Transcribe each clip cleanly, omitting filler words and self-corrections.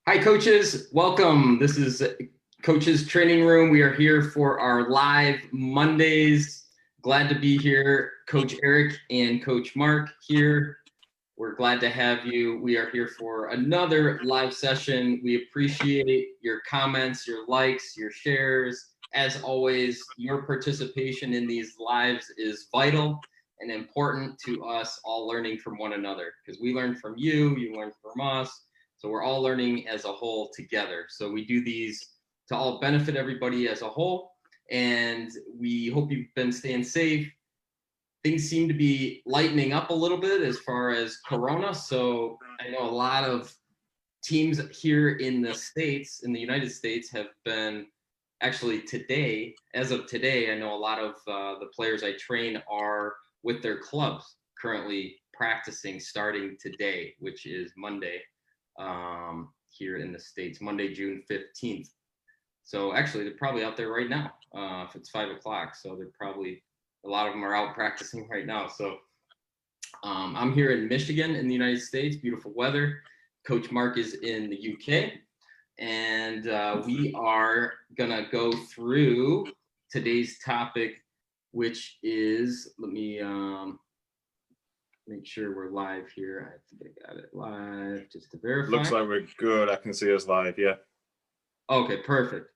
Hi, coaches. Welcome. This is Coaches Training Room. We are here for our live Mondays. Glad to be here. Coach Eric and Coach Mark here. We're glad to have you. We are here for another live session. We appreciate your comments, your likes, your shares. As always, your participation in these lives is vital and important to us all learning from one another, because we learn from you, you learn from us. So we're all learning as a whole together. So we do these to all benefit everybody as a whole. And we hope you've been staying safe. Things seem to be lightening up a little bit as far as Corona. So I know a lot of teams here in the States, in the United States, have been actually today, as of today, I know a lot of the players I train are with their clubs currently practicing starting today, which is Monday here in the States, Monday, June 15th. So actually, they're probably out there right now if it's 5 o'clock. So they're probably, a lot of them are out practicing right now. So I'm here in Michigan in the United States, beautiful weather. Coach Mark is in the UK. And we are going to go through today's topic, which is, let me make sure we're live here. I think I got it live just to verify. Looks like we're good. I can see us live, yeah. Okay, perfect.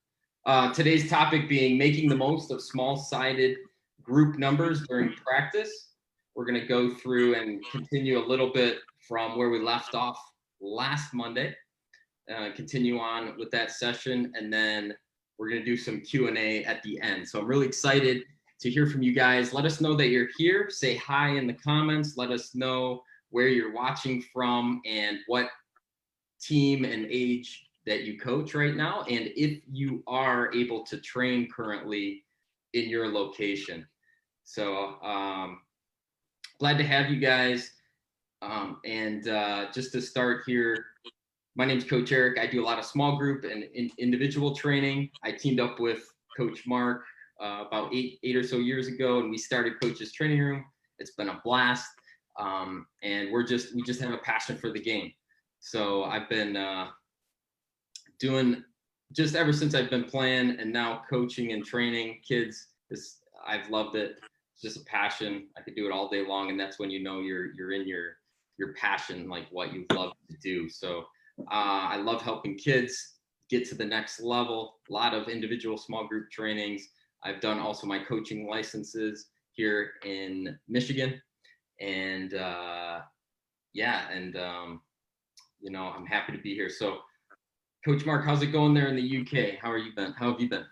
Today's topic being making the most of small-sided group numbers during practice. We're going to go through and continue a little bit from where we left off last Monday. Continue on with that session, and then we're going to do some Q&A at the end. So I'm really excited to hear from you guys. Let us know that you're here. Say hi in the comments. Let us know where you're watching from and what team and age that you coach right now, and if you are able to train currently in your location. So glad to have you guys. And just to start here, my name's Coach Eric. I do a lot of small group and individual training. I teamed up with Coach Mark about eight or so years ago, and we started Coaches Training Room. It's been a blast, and we just have a passion for the game. So I've been doing just ever since I've been playing, and now coaching and training kids. I've loved it. It's just a passion. I could do it all day long, and that's when you know you're in your passion, like what you love to do. So I love helping kids get to the next level. A lot of individual small group trainings. I've done also my coaching licenses here in Michigan, and you know, I'm happy to be here. So, Coach Mark, how's it going there in the UK? How have you been?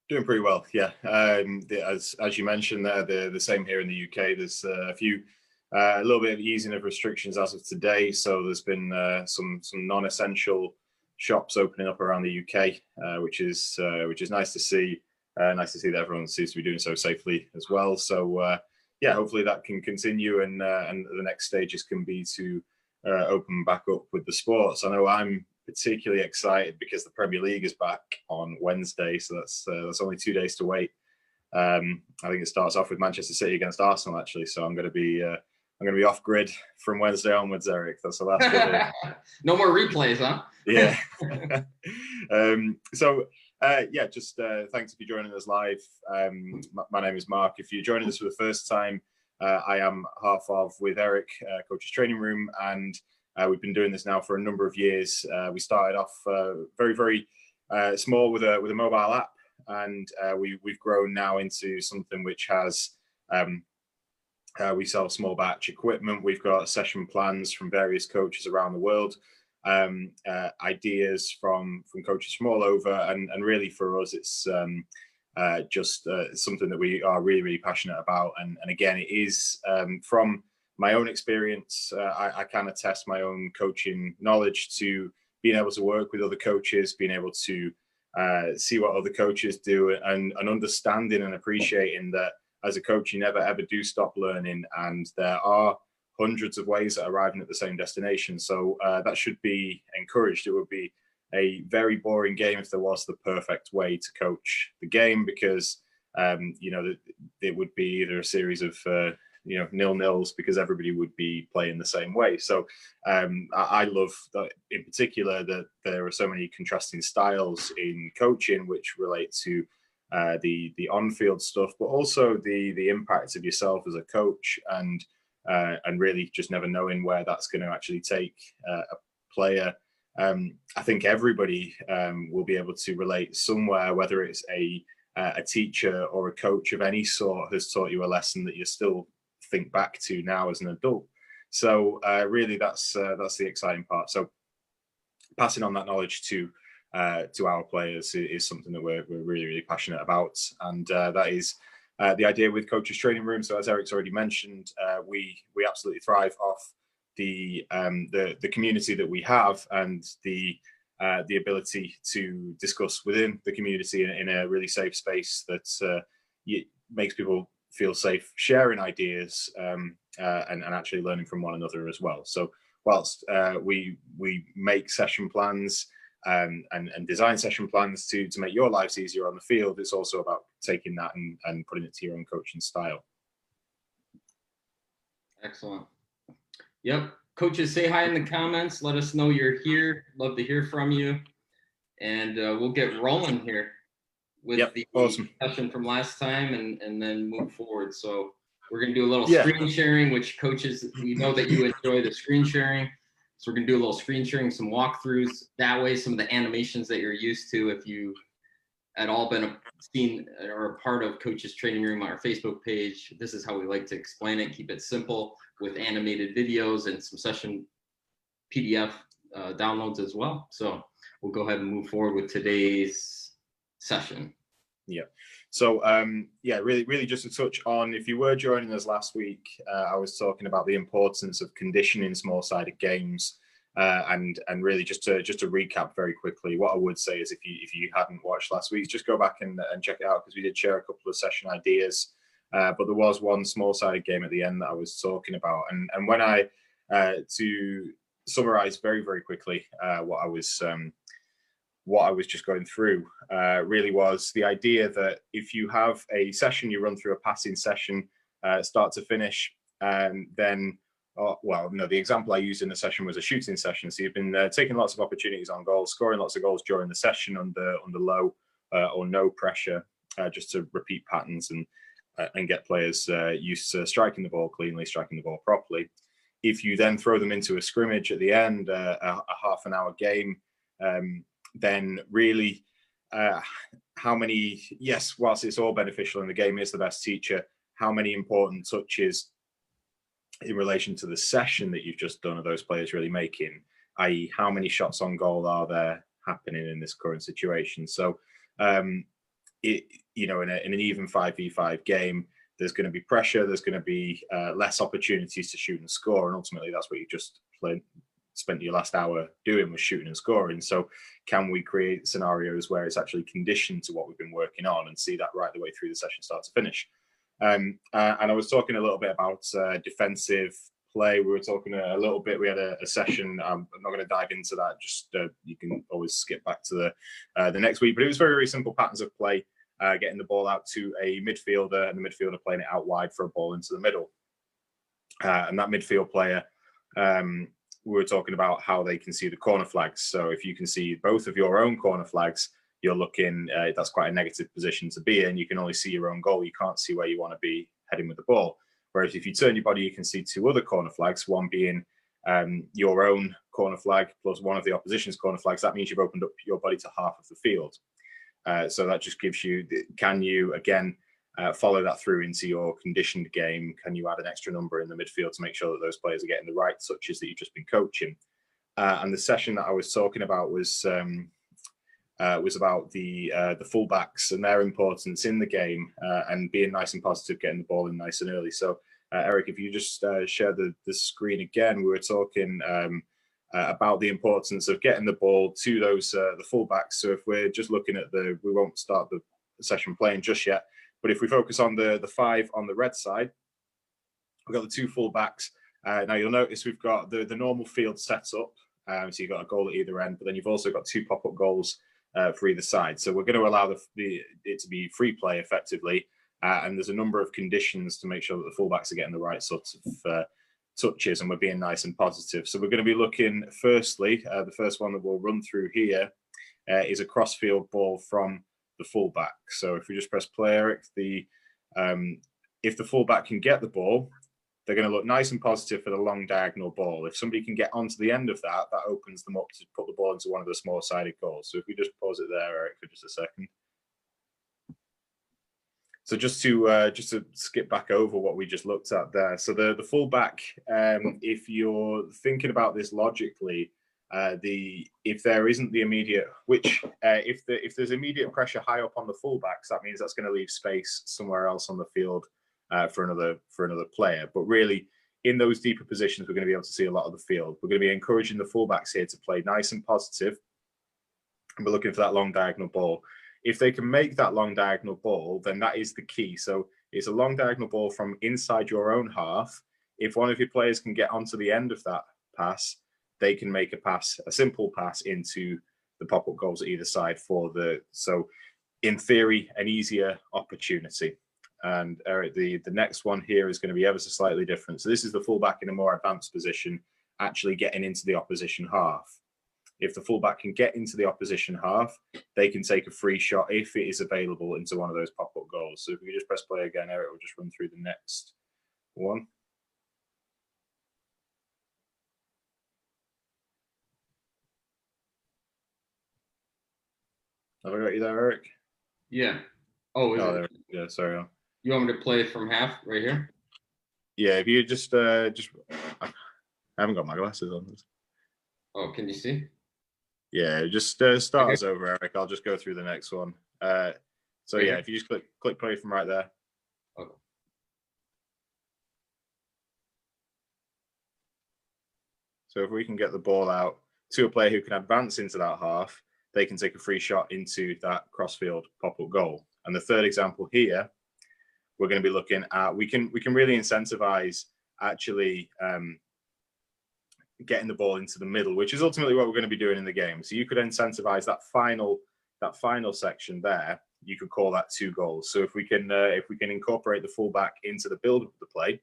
Doing pretty well, yeah. As you mentioned there, the same here in the UK. There's a little bit of easing of restrictions as of today. So there's been some non-essential shops opening up around the UK, which is nice to see. Nice to see that everyone seems to be doing so safely as well. So yeah, hopefully that can continue, and the next stages can be to open back up with the sports. I know I'm particularly excited because the Premier League is back on Wednesday, so that's only 2 days to wait. I think it starts off with Manchester City against Arsenal, actually. So I'm going to be off grid from Wednesday onwards, Eric. That's good. No more replays, huh? Yeah. Just thanks for joining us live. My name is Mark. If you're joining us for the first time, I am half of with Eric, Coaches Training Room, and we've been doing this now for a number of years. We started off very, very small with a mobile app, and we've grown now into something which has we sell small batch equipment. We've got session plans from various coaches around the world, ideas from coaches from all over, and really for us, it's just something that we are really, really passionate about. And again, it is from my own experience. I kind of test my own coaching knowledge to being able to work with other coaches, being able to see what other coaches do, and understanding and appreciating that as a coach, you never ever do stop learning, and there are hundreds of ways at arriving at the same destination. So that should be encouraged. It would be a very boring game if there was the perfect way to coach the game, because it would be either a series of nil-nils because everybody would be playing the same way. So I love that in particular that there are so many contrasting styles in coaching which relate to the on-field stuff, but also the impact of yourself as a coach and really just never knowing where that's going to actually take a player. I think everybody will be able to relate somewhere, whether it's a teacher or a coach of any sort has taught you a lesson that you still think back to now as an adult. So really, that's the exciting part. So passing on that knowledge to our players is something that we're really, really passionate about, and that is the idea with Coaches Training Room. So as Eric's already mentioned, we absolutely thrive off the community that we have and the ability to discuss within the community in a really safe space that makes people feel safe sharing ideas and actually learning from one another as well. So whilst we make session plans and design session plans to make your lives easier on the field, it's also about taking that and putting it to your own coaching style. Excellent. Yep. Coaches, say hi in the comments. Let us know you're here. Love to hear from you. And we'll get rolling here with the awesome session from last time and then move forward. So we're going to do a little screen sharing, which coaches, we know that you enjoy the screen sharing. So we're going to do a little screen sharing, some walkthroughs. That way, some of the animations that you're used to, if you at all been seen or a part of Coaches Training Room on our Facebook page, this is how we like to explain it. Keep it simple with animated videos and some session PDF downloads as well. So we'll go ahead and move forward with today's session. Yeah. So really just to touch on, if you were joining us last week, I was talking about the importance of conditioning small-sided games, and really just to recap very quickly, what I would say is if you hadn't watched last week, just go back and check it out, because we did share a couple of session ideas, but there was one small-sided game at the end that I was talking about, and when I to summarize very, very quickly what I was just going through really was the idea that if you have a session, you run through a passing session, start to finish, then, the example I used in the session was a shooting session. So you've been taking lots of opportunities on goals, scoring lots of goals during the session under low or no pressure, just to repeat patterns and get players used to striking the ball cleanly, striking the ball properly. If you then throw them into a scrimmage at the end, a half an hour game, then really whilst it's all beneficial and the game is the best teacher, how many important touches in relation to the session that you've just done are those players really making, i.e. how many shots on goal are there happening in this current situation? So in an even 5v5 game, there's going to be pressure, there's going to be less opportunities to shoot and score, and ultimately that's what you just spent your last hour doing, was shooting and scoring. So can we create scenarios where it's actually conditioned to what we've been working on and see that right the way through the session start to finish? And I was talking a little bit about defensive play. We were talking a little bit, we had a session, I'm not going to dive into that, just you can always skip back to the next week, but it was very, very simple patterns of play, getting the ball out to a midfielder and the midfielder playing it out wide for a ball into the middle. And that midfield player, we were talking about how they can see the corner flags. So if you can see both of your own corner flags, you're looking, that's quite a negative position to be in. You can only see your own goal. You can't see where you want to be heading with the ball. Whereas if you turn your body, you can see two other corner flags, one being your own corner flag plus one of the opposition's corner flags. That means you've opened up your body to half of the field. So that just gives you, can you, again, follow that through into your conditioned game? Can you add an extra number in the midfield to make sure that those players are getting the right touches that you've just been coaching? And the session that I was talking about was about the fullbacks and their importance in the game, and being nice and positive, getting the ball in nice and early. So Eric, if you just share the screen again, we were talking about the importance of getting the ball to those the fullbacks. So if we're just looking at we won't start the session playing just yet, but if we focus on the five on the red side, we've got the two fullbacks. Now you'll notice we've got the normal field set up. So you've got a goal at either end, but then you've also got two pop-up goals for either side. So we're going to allow it to be free play effectively. And there's a number of conditions to make sure that the fullbacks are getting the right sorts of touches, and we're being nice and positive. So we're going to be looking, firstly, the first one that we'll run through here is a crossfield ball from the fullback. So if we just press play, Eric, if the fullback can get the ball, they're going to look nice and positive for the long diagonal ball. If somebody can get onto the end of that, that opens them up to put the ball into one of the small-sided goals. So if we just pause it there, Eric, for just a second. So just to skip back over what we just looked at there. So the fullback, if you're thinking about this logically, if there isn't the immediate, if there's immediate pressure high up on the fullbacks, that means that's going to leave space somewhere else on the field for another player. But really, in those deeper positions, we're going to be able to see a lot of the field. We're going to be encouraging the fullbacks here to play nice and positive, and we're looking for that long diagonal ball. If they can make that long diagonal ball, then that is the key. So it's a long diagonal ball from inside your own half. If one of your players can get onto the end of that pass, they can make a simple pass into the pop-up goals at either side so in theory, an easier opportunity. And Eric, the next one here is going to be ever so slightly different. So this is the fullback in a more advanced position, actually getting into the opposition half. If the fullback can get into the opposition half, they can take a free shot if it is available into one of those pop-up goals. So if we just press play again, Eric will just run through the next one. Have I got you there, Eric? Yeah. Oh, yeah, sorry. You want me to play from half right here? Yeah, if you just I haven't got my glasses on. Oh, can you see? Yeah, just start us over, Eric. I'll just go through the next one. So yeah, if you just click play from right there. Okay. So if we can get the ball out to a player who can advance into that half, they can take a free shot into that crossfield pop-up goal. And the third example here, we're going to be looking at, we can really incentivize actually getting the ball into the middle, which is ultimately what we're going to be doing in the game. So you could incentivize that final section there. You could call that 2 goals. So if we can incorporate the fullback into the build of the play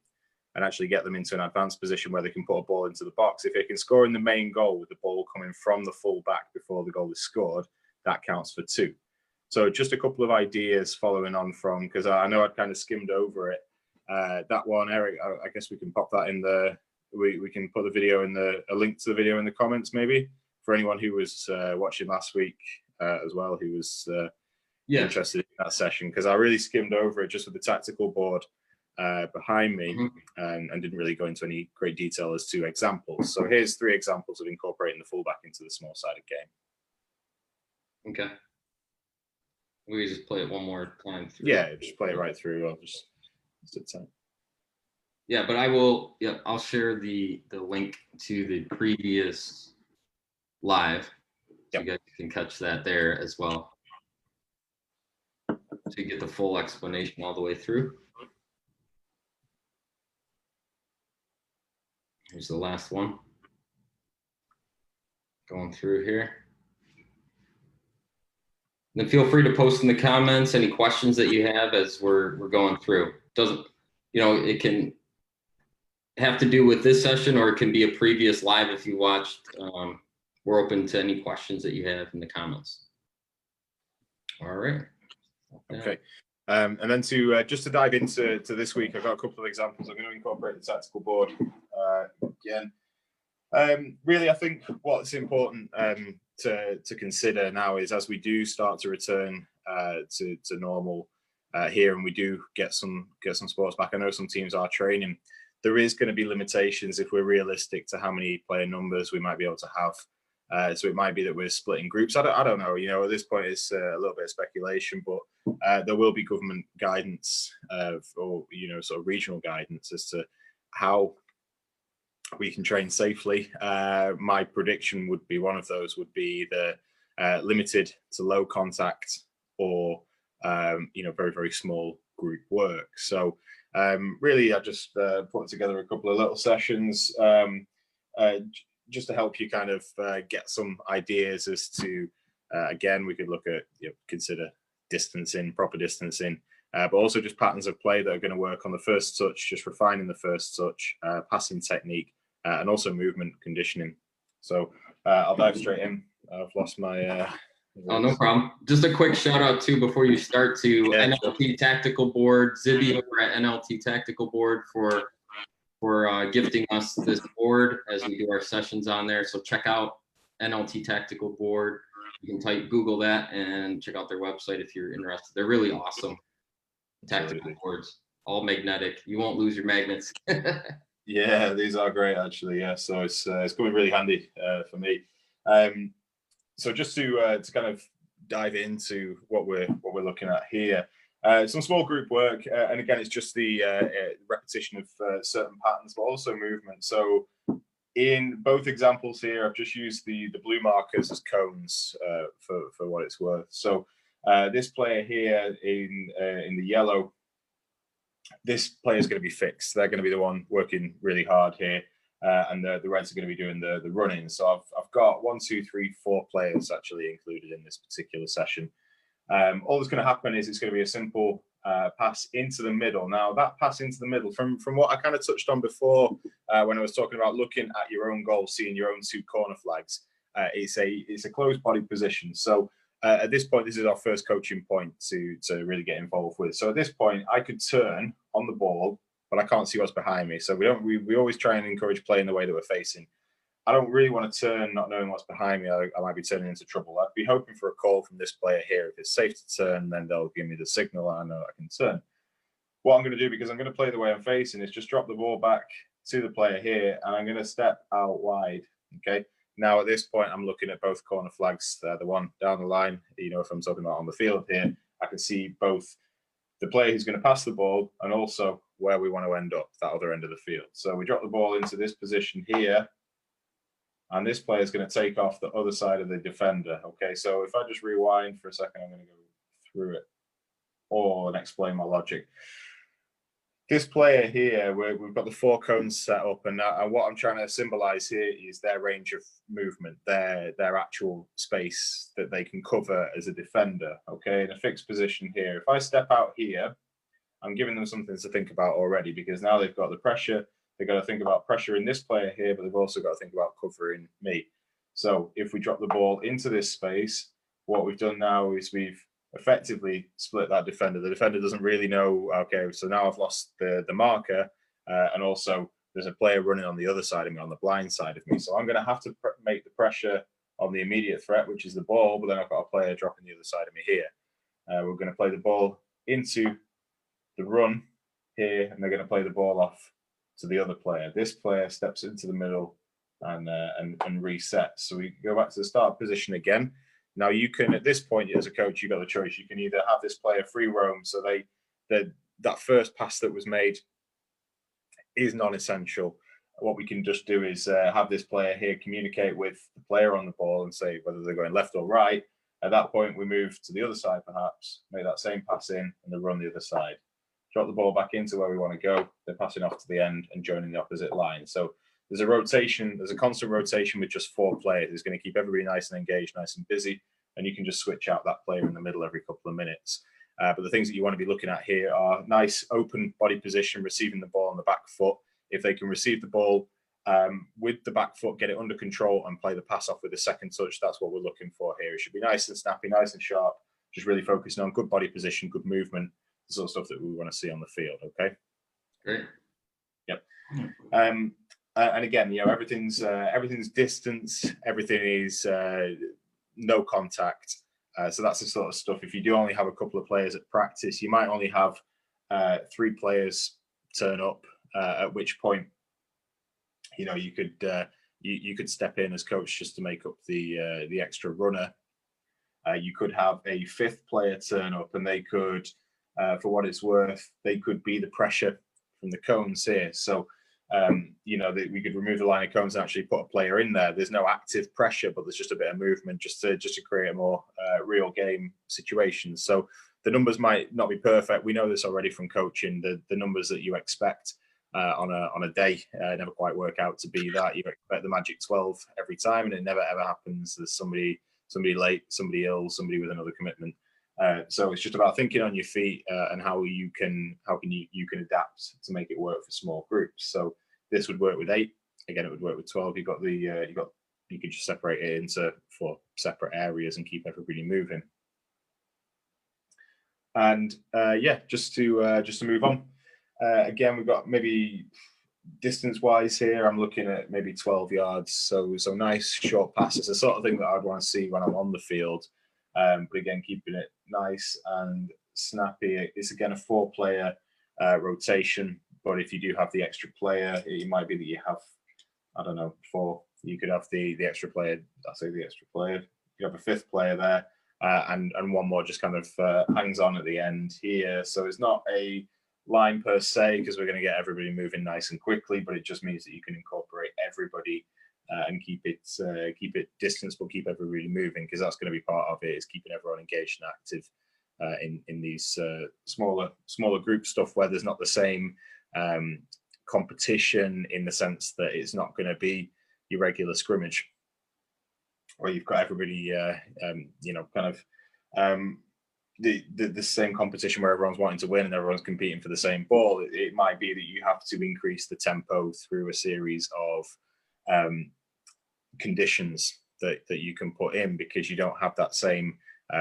and actually get them into an advanced position where they can put a ball into the box, if they can score in the main goal with the ball coming from the fullback before the goal is scored, that counts for 2. So just a couple of ideas following on from, because I know I'd kind of skimmed over it. That one, Eric, I guess we can pop that in the. We can put the video a link to the video in the comments, maybe, for anyone who was watching last week as well, who was interested in that session, because I really skimmed over it just with the tactical board behind me and didn't really go into any great detail as to examples. So here's 3 examples of incorporating the fullback into the small-sided game. Okay. We just play it one more time through. Yeah, just play it right through. I'll just sit tight. Yeah, but I will. Yeah, I'll share the link to the previous live, so you guys can catch that there as well, so you get the full explanation all the way through. Here's the last one. Going through here. Then feel free to post in the comments any questions that you have as we're going through. Doesn't, it can have to do with this session, or it can be a previous live if you watched. We're open to any questions that you have in the comments. All right. Okay. And then just to dive into this week, I've got a couple of examples. I'm going to incorporate the tactical board again. Really, I think what's important to consider now is, as we do start to return to normal here, and we do get some sports back. I know some teams are training. There is going to be limitations if we're realistic to how many player numbers we might be able to have. So it might be that we're splitting groups. I don't know. At this point, it's a little bit of speculation, but there will be government guidance or sort of regional guidance as to how we can train safely. My prediction would be one of those would be the limited to low contact or very, very small group work. So really, I just put together a couple of little sessions just to help you kind of get some ideas as to, again, we could look at, consider distancing, proper distancing, but also just patterns of play that are going to work on the first touch, just refining the first touch, passing technique, and also movement conditioning. So I'll dive straight in. I've lost my... Oh, no problem. Just a quick shout out too before you start to NLT Tactical Board, Zibby over at NLT Tactical Board for gifting us this board as we do our sessions on there. So check out NLT Tactical Board. You can Google that and check out their website if you're interested. They're really awesome tactical boards, all magnetic. You won't lose your magnets. Yeah, these are great actually. Yeah, so it's coming really handy for me. So just to kind of dive into what we're looking at here, some small group work, and again, it's just the repetition of certain patterns, but also movement. So in both examples here, I've just used the blue markers as cones for what it's worth. So this player here in the yellow, this player is going to be fixed. They're going to be the one working really hard here, and the Reds are going to be doing the running. So I've got 1, 2, 3, 4 players actually included in this particular session. All that's going to happen is it's going to be a simple pass into the middle. Now that pass into the middle, from what I kind of touched on before when I was talking about looking at your own goal, seeing your own 2 corner flags, it's a closed body position. So at this point, this is our first coaching point to really get involved with. So at this point, I could turn on the ball, but I can't see what's behind me. So we always try and encourage play in the way that we're facing. I don't really want to turn not knowing what's behind me. I might be turning into trouble. I'd be hoping for a call from this player here. If it's safe to turn, then they'll give me the signal and I know I can turn. What I'm going to do, because I'm going to play the way I'm facing, is just drop the ball back to the player here, and I'm going to step out wide. Okay. Now, at this point, I'm looking at both corner flags. The one down the line, if I'm talking about on the field here, I can see both the player who's going to pass the ball and also where we want to end up, that other end of the field. So we drop the ball into this position here, and this player is going to take off the other side of the defender. Okay, so if I just rewind for a second, I'm going to go through it and explain my logic. This player here, we've got the 4 cones set up, and what I'm trying to symbolize here is their range of movement, their actual space that they can cover as a defender, okay, in a fixed position here. If I step out here, I'm giving them something to think about already, because now they've got the pressure. They've got to think about pressure in this player here, but they've also got to think about covering me. So if we drop the ball into this space, what we've done now is we've effectively split that defender. The defender doesn't really know, okay, so now I've lost the marker, and also there's a player running on the other side of me, on the blind side of me. So I'm going to have to make the pressure on the immediate threat, which is the ball, but then I've got a player dropping the other side of me here. We're going to play the ball into the run here, and they're going to play the ball off to the other player. This player steps into the middle and resets. So we go back to the start position again. Now you can, at this point as a coach, you've got the choice. You can either have this player free roam, so that first pass that was made is non-essential. What we can just do is have this player here communicate with the player on the ball and say whether they're going left or right. At that point, we move to the other side, perhaps, make that same pass in, and then run the other side. Drop the ball back into where we want to go. They're passing off to the end and joining the opposite line. So there's a rotation, there's a constant rotation with just 4 players. It's going to keep everybody nice and engaged, nice and busy, and you can just switch out that player in the middle every couple of minutes. But the things that you want to be looking at here are nice open body position, receiving the ball on the back foot. If they can receive the ball with the back foot, get it under control and play the pass off with the second touch, that's what we're looking for here. It should be nice and snappy, nice and sharp, just really focusing on good body position, good movement, the sort of stuff that we want to see on the field, okay? Great. Yep. And again, everything's distance, everything is no contact. So that's the sort of stuff. If you do only have a couple of players at practice, you might only have 3 players turn up, at which point, you could step in as coach just to make up the extra runner. You could have a 5th player turn up, and they could, for what it's worth, they could be the pressure from the cones here. So we could remove the line of cones and actually put a player in there. There's no active pressure, but there's just a bit of movement just to create a more real game situation. So the numbers might not be perfect. We know this already from coaching. The numbers that you expect on a day never quite work out to be that. You expect the magic 12 every time, and it never ever happens. There's somebody late, somebody ill, somebody with another commitment. So it's just about thinking on your feet and how you can adapt to make it work for small groups. So this would work with 8. Again, it would work with 12. You could just separate it into 4 separate areas and keep everybody moving. And yeah, just to move on. Again, we've got maybe distance-wise here, I'm looking at maybe 12 yards. So nice short passes, the sort of thing that I'd want to see when I'm on the field. But again, keeping it nice and snappy. It's again a 4-player rotation. But if you do have the extra player, it might be that you have, I don't know, 4. You could have the extra player. I say the extra player. You have a 5th player there, and one more just kind of hangs on at the end here. So it's not a line per se, because we're going to get everybody moving nice and quickly, but it just means that you can incorporate everybody and keep it distance, but keep everybody moving, because that's going to be part of it, is keeping everyone engaged and active in these smaller group stuff where there's not the same competition, in the sense that it's not going to be your regular scrimmage where you've got everybody kind of the same competition where everyone's wanting to win and everyone's competing for the same ball. It might be that you have to increase the tempo through a series of conditions that you can put in, because you don't have that same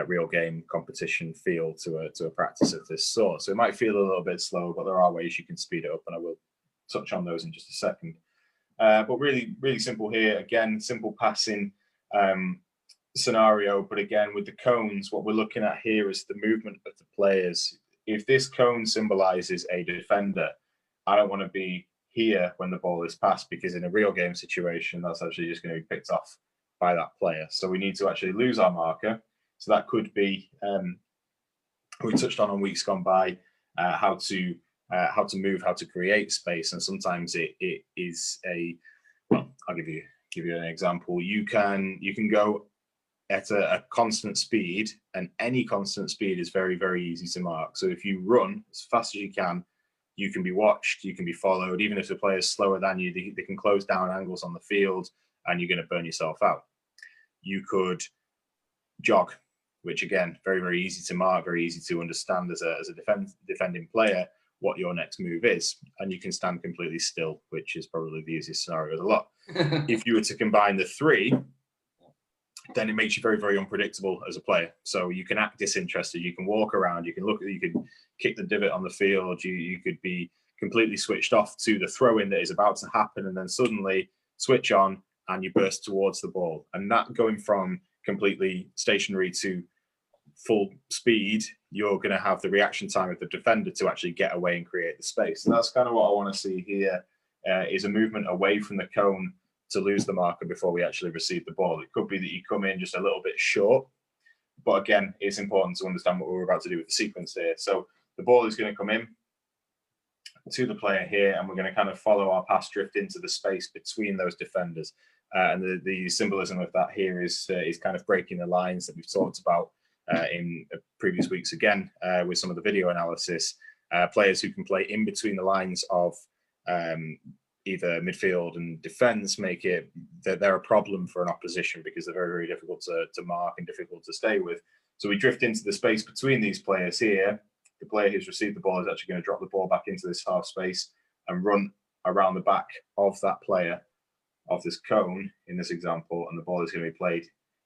real game competition feel to a practice of this sort. So it might feel a little bit slow, but there are ways you can speed it up, and I will touch on those in just a second. But really, really simple here. Again, simple passing scenario. But again, with the cones, what we're looking at here is the movement of the players. If this cone symbolizes a defender, I don't want to be here when the ball is passed, because in a real game situation, that's actually just going to be picked off by that player. So we need to actually lose our marker. So that could be, we touched on weeks gone by, how to move, how to create space. And sometimes it is well, I'll give you an example. You can go at a constant speed, and any constant speed is very, very easy to mark. So if you run as fast as you can be watched, you can be followed. Even if the player is slower than you, they can close down angles on the field, and you're going to burn yourself out. You could jog, which again, very, very easy to mark, very easy to understand as a defending player what your next move is. And you can stand completely still, which is probably the easiest scenario of the lot. If you were to combine the 3, then it makes you very, very unpredictable as a player. So you can act disinterested, you can walk around, you can kick the divot on the field, you could be completely switched off to the throw-in that is about to happen, and then suddenly switch on and you burst towards the ball. And that going from completely stationary to full speed, you're going to have the reaction time of the defender to actually get away and create the space. And that's kind of what I want to see here, is a movement away from the cone to lose the marker before we actually receive the ball. It could be that you come in just a little bit short, but again, it's important to understand what we're about to do with the sequence here. So the ball is going to come in to the player here, and we're going to kind of follow our pass drift into the space between those defenders. And the symbolism of that here is kind of breaking the lines that we've talked about in previous weeks, again, with some of the video analysis. Players who can play in between the lines of either midfield and defense make it that they're a problem for an opposition, because they're very, very difficult to mark and difficult to stay with. So we drift into the space between these players here. The player who's received the ball is actually going to drop the ball back into this half space and run around the back of that player, of this cone in this example, and the ball is going to be played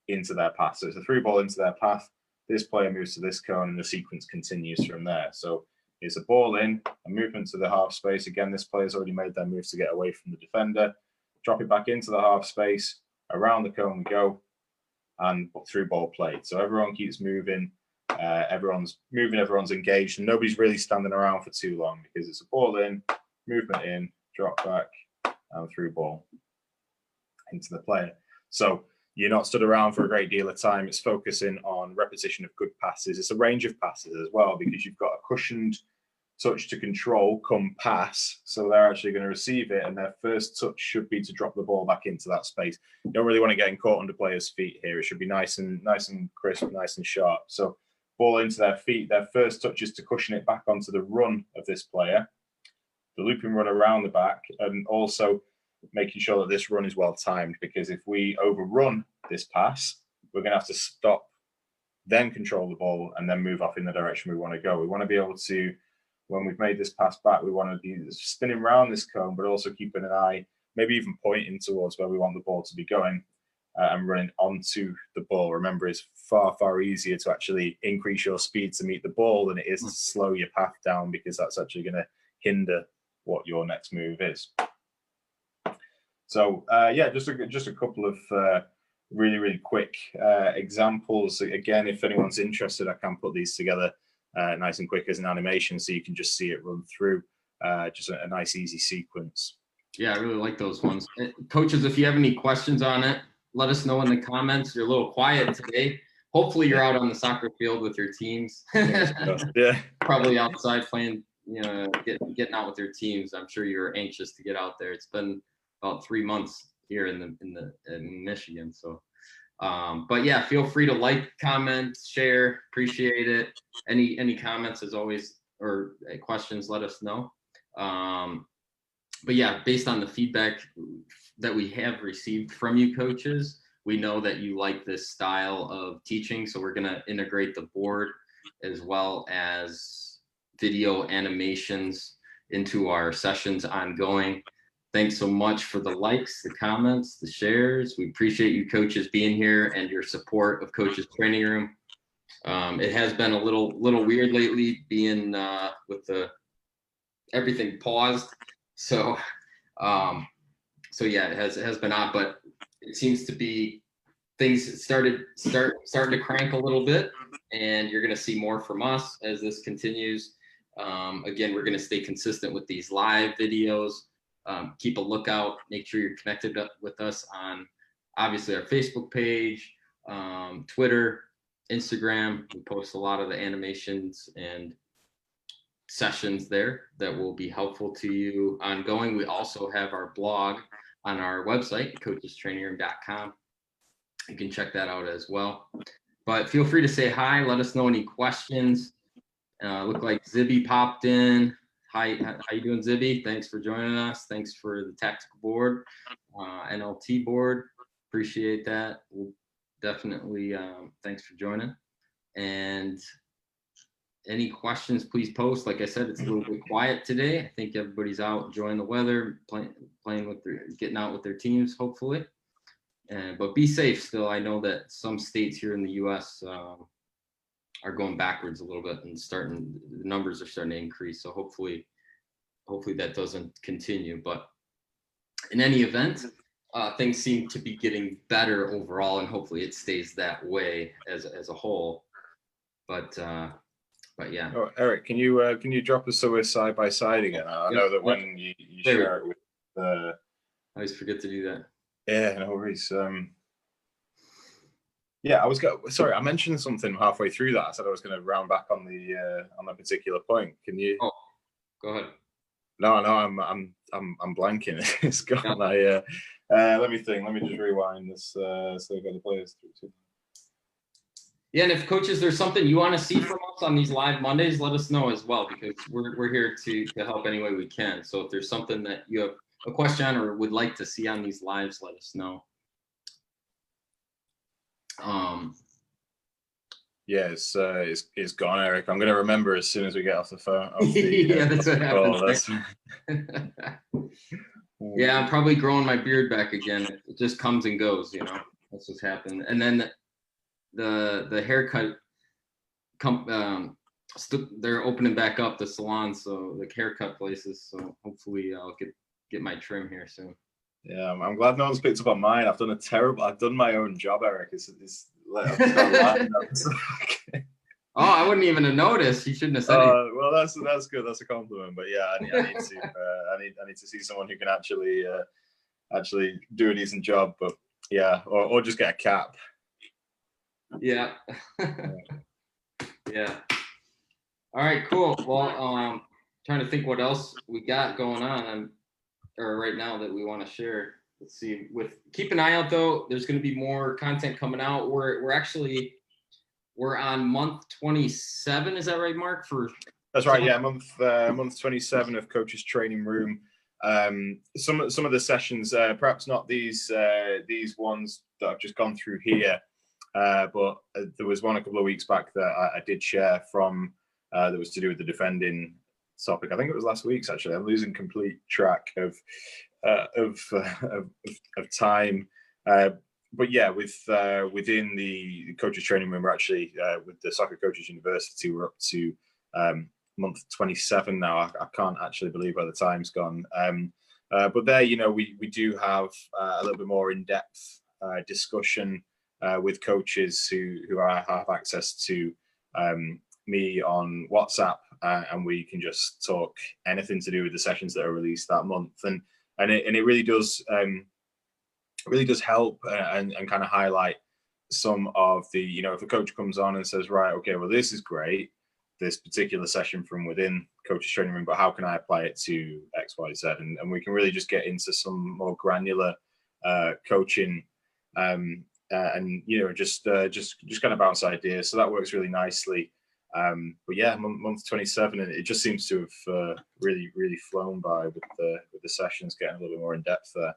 into their path. So it's a through ball into their path. This player moves to this cone, and the sequence continues from there. So it's a ball in, a movement to the half space. Again, this player's already made their moves to get away from the defender. Drop it back into the half space. Around the cone we go, and through ball played. So everyone keeps moving. Everyone's moving, everyone's engaged, and nobody's really standing around for too long, because it's a ball in, movement in, drop back, and through ball into the player. So you're not stood around for a great deal of time. It's focusing on repetition of good passes. It's a range of passes as well, because you've got a cushioned touch to control come pass. So they're actually going to receive it, and their first touch should be to drop the ball back into that space. You don't really want to get caught under players' feet here. It should be nice and crisp, nice and sharp. So ball into their feet. Their first touch is to cushion it back onto the run of this player, the looping run around the back, and also making sure that this run is well timed, because if we overrun this pass, we're going to have to stop then control the ball, and then move off in the direction we want to go. We want to be able to, when we've made this pass back, we want to be spinning around this cone, but also keeping an eye, maybe even pointing towards where we want the ball to be going, and running onto the ball. Remember, it's far, far easier to actually increase your speed to meet the ball than it is to slow your path down, because that's actually going to hinder what your next move is. So yeah, just a couple of really, really quick examples. Again, if anyone's interested, I can put these together nice and quick as an animation, so you can just see it run through. Just a nice, easy sequence. Yeah, I really like those ones. Coaches, if you have any questions on it, let us know in the comments. You're a little quiet today. Hopefully you're out on the soccer field with your teams. Yeah. Probably outside playing, getting out with your teams. I'm sure you're anxious to get out there. It's been about 3 months here in Michigan. So, but yeah, feel free to like, comment, share. Appreciate it. Any comments as always, or questions, let us know. But yeah, based on the feedback that we have received from you coaches, we know that you like this style of teaching. So we're going to integrate the board as well as video animations into our sessions ongoing. Thanks so much for the likes, the comments, the shares. We appreciate you coaches being here and your support of Coaches Training Room. It has been a little weird lately, being with everything paused. So yeah, it has been odd, but it seems to be things starting to crank a little bit, and you're going to see more from us as this continues. Again, we're going to stay consistent with these live videos. Keep a lookout. Make sure you're connected up with us on obviously our Facebook page, Twitter, Instagram. We post a lot of the animations and sessions there that will be helpful to you ongoing. We also have our blog on our website, coachestrainingroom.com. You can check that out as well. But feel free to say hi. Let us know any questions. Look like Zibby popped in. Hi, how you doing, Zibby? Thanks for joining us. Thanks for the tactical board, NLT board. Appreciate that. We'll definitely, thanks for joining. And any questions, please post. Like I said, it's a little bit quiet today. I think everybody's out enjoying the weather, playing with getting out with their teams, hopefully. But be safe still. I know that some states here in the U.S. Are going backwards a little bit, and the numbers are starting to increase. So hopefully that doesn't continue. But in any event, things seem to be getting better overall, and hopefully it stays that way as a whole. But yeah. Oh, Eric, can you drop us so we're side by side again? I know that when you share it with I always forget to do that. Yeah, no worries. Yeah, sorry, I mentioned something halfway through that. I said I was going to round back on that particular point. Can you? Oh, go ahead. No, I'm blanking. It's gone. Let me think. Let me just rewind this. So we've got the players through. Yeah, and if coaches, there's something you want to see from us on these live Mondays, let us know as well, because we're here to help any way we can. So if there's something that you have a question or would like to see on these lives, let us know. Yeah, it's gone, Eric. I'm gonna remember as soon as we get off the phone. Yeah, that's what happens. Yeah, I'm probably growing my beard back again. It just comes and goes, That's what's happened. And then the haircut, they're opening back up the salons, so the haircut places. So hopefully I'll get my trim here soon. Yeah, I'm glad no one's picked up on mine. I've done my own job, Eric. Oh, I wouldn't even have noticed. You shouldn't have said it. Well, that's good. That's a compliment. But yeah, I need to see someone who can actually do a decent job. But yeah, or just get a cap. Yeah. Yeah. All right, cool. Well, trying to think what else we got going on or right now that we want to share. Let's see. Keep an eye out though. There's going to be more content coming out. We're on month 27. Is that right, Mark? That's right. Yeah, month 27 of Coaches Training Room. Some of the sessions, perhaps not these ones that I've just gone through here. but there was one a couple of weeks back that I did share from that was to do with the defending topic. I think it was last week's actually. I'm losing complete track of time. But yeah, within the coaches training room, we're actually with the Soccer Coaches University, we're up to month 27 now. I can't actually believe where the time's gone. But there, we do have a little bit more in-depth discussion with coaches who have access to me on WhatsApp, and we can just talk anything to do with the sessions that are released that month, and it really does help and kind of highlight some of the, if a coach comes on and says, right, okay, well, this is great, this particular session from within coaches training room, but how can I apply it to X, Y, Z? And we can really just get into some more granular coaching, and just kind of bounce ideas. So that works really nicely. But yeah, month 27, and it just seems to have really flown by with the sessions getting a little bit more in depth there.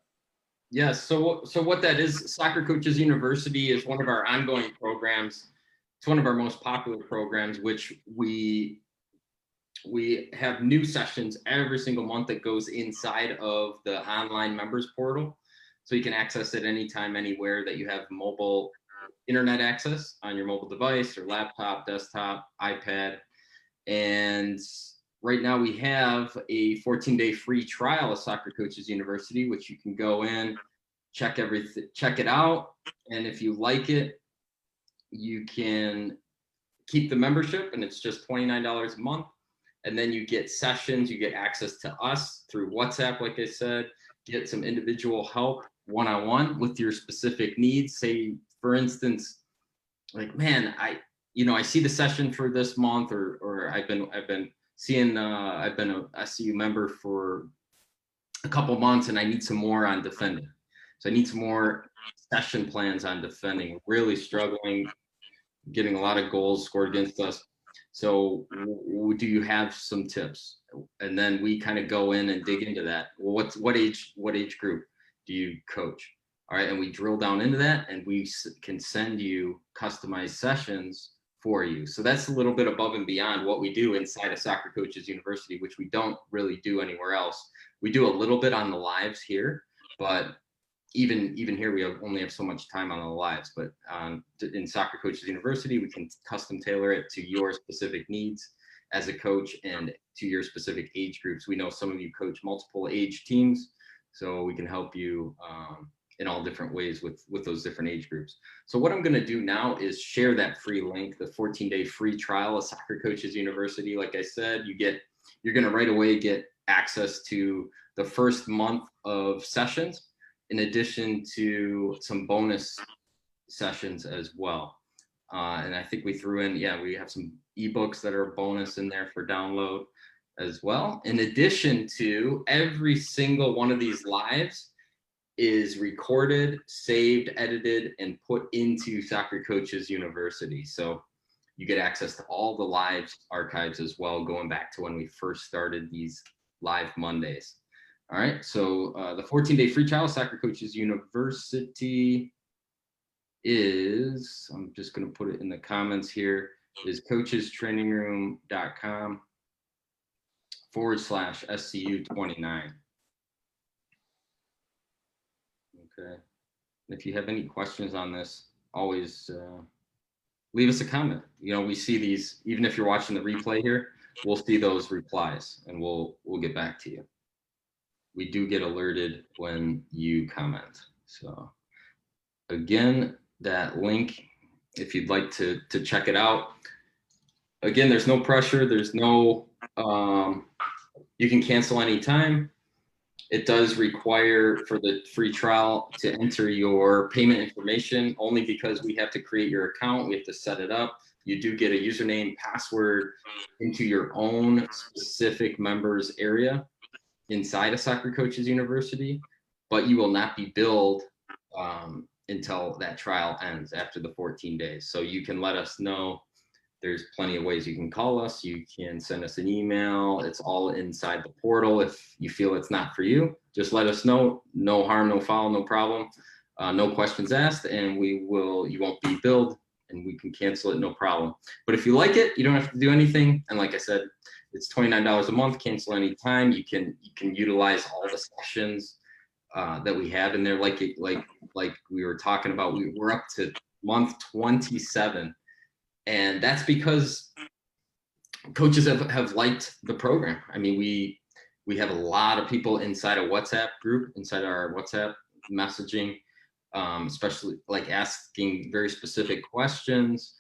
Yes. So what that is, Soccer Coaches University is one of our ongoing programs. It's one of our most popular programs, which we have new sessions every single month that goes inside of the online members portal. So you can access it anytime, anywhere that you have mobile internet access on your mobile device or laptop, desktop, iPad. And right now we have a 14-day free trial of Soccer Coaches University, which you can go in, check it out. And if you like it, you can keep the membership, and it's just $29 a month. And then you get sessions, you get access to us through WhatsApp, like I said, get some individual help one-on-one with your specific needs. Say, for instance, like, man, I see the session for this month, or I've been seeing, I've been a SCU member for a couple months, and I need some more on defending. So I need some more session plans on defending. Really struggling, getting a lot of goals scored against us. So do you have some tips? And then we kind of go in and dig into that. Well, what age group do you coach? All right, and we drill down into that, and we can send you customized sessions for you. So that's a little bit above and beyond what we do inside of Soccer Coaches University, which we don't really do anywhere else. We do a little bit on the lives here, but even here, we only have so much time on the lives. But in Soccer Coaches University, we can custom tailor it to your specific needs as a coach and to your specific age groups. We know some of you coach multiple age teams, so we can help you in all different ways with those different age groups. So what I'm going to do now is share that free link, the 14-day free trial of Soccer Coaches University. Like I said, you're going to right away get access to the first month of sessions, in addition to some bonus sessions as well. And I think we threw in, we have some ebooks that are bonus in there for download as well. In addition to, every single one of these lives is recorded, saved, edited, and put into Soccer Coaches University. So you get access to all the live archives as well, going back to when we first started these live Mondays. All right, so the 14-day free trial of Soccer Coaches University is, I'm just going to put it in the comments here, is coachestrainingroom.com/SCU29. Okay. If you have any questions on this, always leave us a comment. We see these, even if you're watching the replay here, we'll see those replies, and we'll get back to you. We do get alerted when you comment. So again, that link, if you'd like to check it out. Again, there's no pressure. There's no, you can cancel anytime. It does require for the free trial to enter your payment information, only because we have to create your account. We have to set it up. You do get a username, password into your own specific members area inside of Soccer Coaches University, but you will not be billed until that trial ends after the 14 days. So you can let us know. There's plenty of ways you can call us. You can send us an email. It's all inside the portal. If you feel it's not for you, just let us know. No harm, no foul, no problem. no questions asked, and you won't be billed, and we can cancel it, no problem. But if you like it, you don't have to do anything. And like I said, it's $29 a month, cancel anytime. You can utilize all the sessions that we have in there. Like we were talking about, we're up to month 27. And that's because coaches have liked the program. I mean, we have a lot of people inside a WhatsApp group, inside our WhatsApp messaging, especially like asking very specific questions.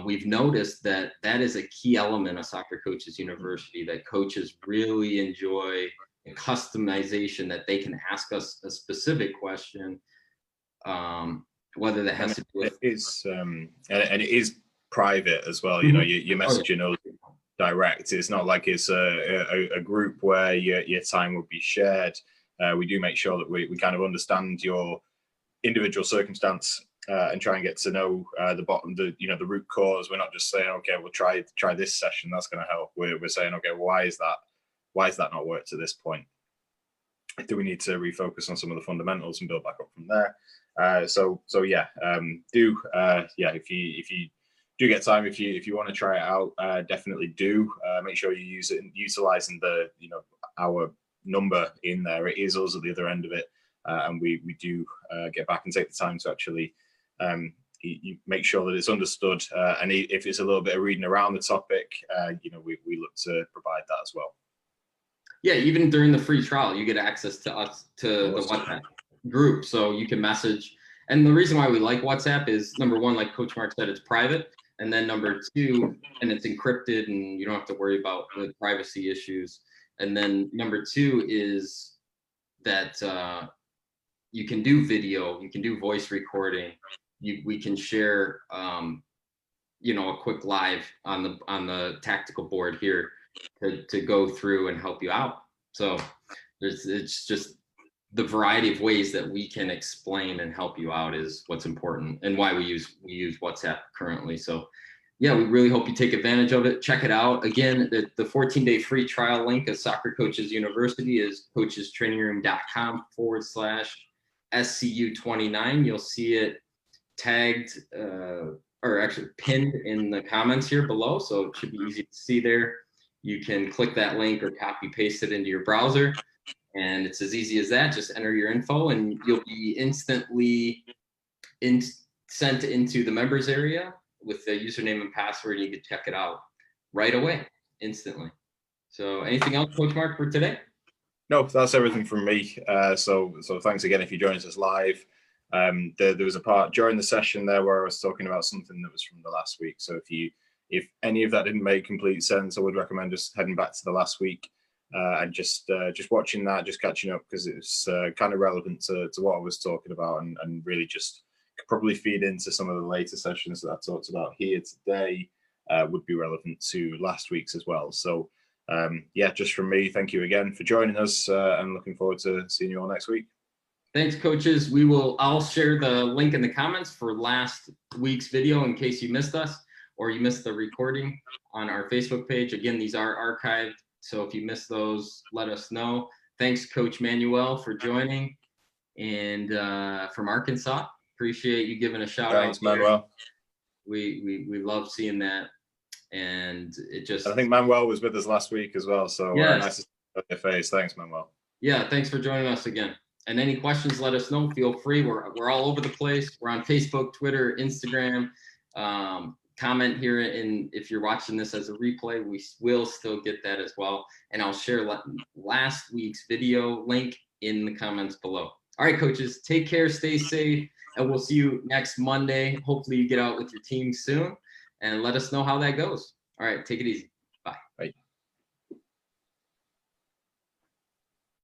We've noticed that is a key element of Soccer Coaches University, that coaches really enjoy customization, that they can ask us a specific question, whether that has to do with and it is private as well. You know, you're messaging us direct. It's not like it's a group where your time would be shared. We do make sure that we kind of understand your individual circumstance and try and get to know the root cause. We're not just saying, okay, we'll try this session, that's going to help. We're saying, okay, well, why is that not worked to this point? Do we need to refocus on some of the fundamentals and build back up from there? If you do get time, if you want to try it out, definitely do. Make sure you use it, utilizing our number in there. It is us at the other end of it, and we do get back and take the time to actually you make sure that it's understood. And if it's a little bit of reading around the topic, we look to provide that as well. Yeah, even during the free trial, you get access to us, to the WhatsApp group, so you can message. And the reason why we like WhatsApp is, number one, like Coach Mark said, it's private. And then number two, and it's encrypted, and you don't have to worry about the privacy issues. And then number two is that you can do video, you can do voice recording. We can share, a quick live on the tactical board here to go through and help you out. So it's just the variety of ways that we can explain and help you out is what's important, and why we use WhatsApp currently. So yeah, we really hope you take advantage of it. Check it out. Again, the 14-day free trial link of Soccer Coaches University is coachestrainingroom.com/SCU29. You'll see it tagged or actually pinned in the comments here below, so it should be easy to see there. You can click that link or copy paste it into your browser, and it's as easy as that. Just enter your info and you'll be instantly sent into the members area with the username and password. You can check it out right away, instantly. So anything else, Coach Mark, for today? No, that's everything from me. So thanks again if you joined us live. There was a part during the session there where I was talking about something that was from the last week. So if any of that didn't make complete sense, I would recommend just heading back to the last week and just watching that, just catching up, because it's kind of relevant to what I was talking about, and really just could probably feed into some of the later sessions that I've talked about here today. Would be relevant to last week's as well. So just from me, thank you again for joining us, and looking forward to seeing you all next week. Thanks, coaches. I'll share the link in the comments for last week's video in case you missed us or you missed the recording on our Facebook page. Again, these are archived, so if you missed those, let us know. Thanks, Coach Manuel, for joining, and from Arkansas. Appreciate you giving a shout out. Thanks, Manuel. We love seeing that, and it just. I think Manuel was with us last week as well, so yes. Nice to see your face. Thanks, Manuel. Yeah, thanks for joining us again. And any questions, let us know. Feel free. We're all over the place. We're on Facebook, Twitter, Instagram. Comment here, and if you're watching this as a replay, we will still get that as well. And I'll share last week's video link in the comments below. All right, coaches, take care, stay safe, and we'll see you next Monday. Hopefully you get out with your team soon, and let us know how that goes. All right, take it easy.